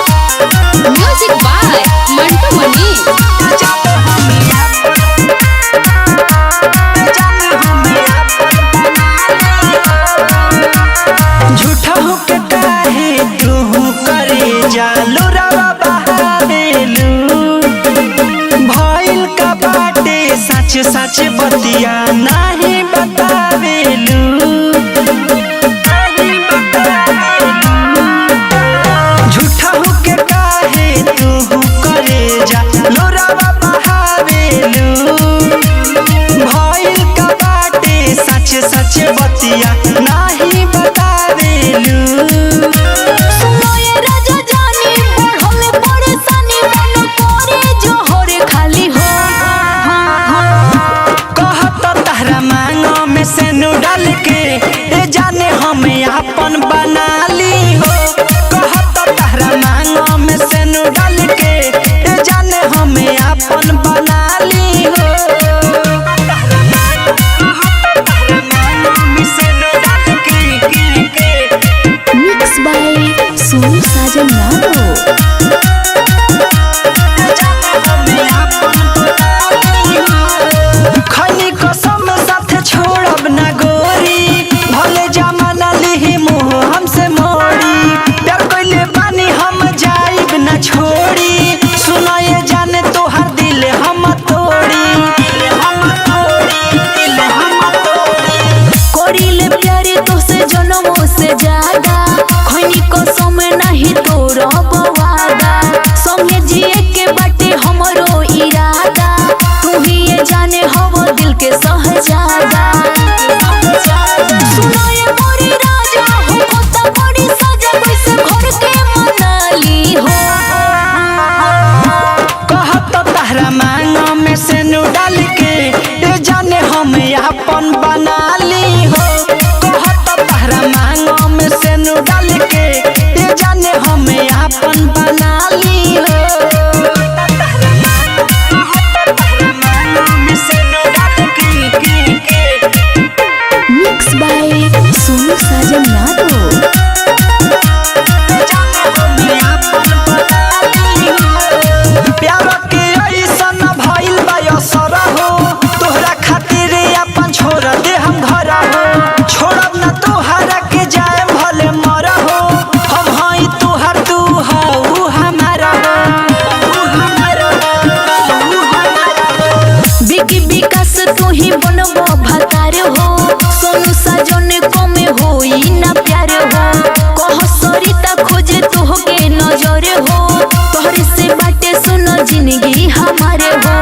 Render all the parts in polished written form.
Music by Mantu मनी। झूठा होके काहे तू करे जालू रवा बहावेलू भइल का बाटे सच सच बतिया नहीं बतावेलू। झूठा होके काहे तू करे जालू रवा बहावेलू भइल का बाटे सच सच बतिया नहीं बतावेलू। डाल के ए जाने हम अपन बना ली हो कहत तहरा मांगो में से नु डाल के ए जाने हम अपन बना ली हो। मिक्स बाय सोनू साजन यादव। खनी कसम साथ छोड़ब ना गोरी भले जमाना लिही मुँह हमसे मोड़ी प्यार कोइले बानी हम जाइब ना छोड़ी सुनो ये जाने तोहर दिल हम तोड़ी कोरिले प्यारे तो से जनमों से ज्यादा खनी कसम नहीं तोरा वादा संगे जिए के बाटे हमरो इरादा तू ही ये जाने हवो दिल के सहजादा। सुनो ये मोरी राजा हो खोता बड़ी सजा कैसे घर के मनाली हो। कहत तहरा मांगो में से नु डाल के ए जाने हम अपन बना ली हो कहत तहरा मांगो में से नु डाल के ए जाने हम अपन बना ली हो। मिक्स बाय सोनू साजन यादव। प्यार के ऐसन भइल बा असर हो तोहरा खातिर अपन छोड़ दे हम घर हो छोड़ब ना तोहरा के जाए भले मर हो हम हई तोहर तू हो हमारा बिकी विकास तू ही बनबो भतार हो सोनू साजन को में होई ना प्यार हो कह सरिता खोजे तू के नजर हो तोहरे से बाटे सुनो जिंदगी हमारे हो।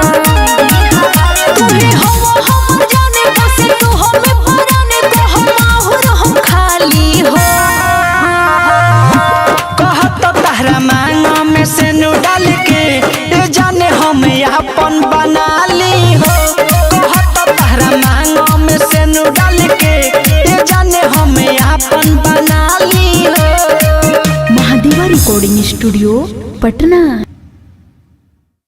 तुम्हें हवा हम जाने बसे तू हमें पराने को हम माहुर हम खाली हो। कहत तहरा मांगो में से नु डाल के ए जाने हम अपन बना ली हो कहत तहरा मांगो में से नु डाल के ए जाने हम अपन बना ली हो। महादेवा रिकॉर्डिंग स्टूडियो पटना।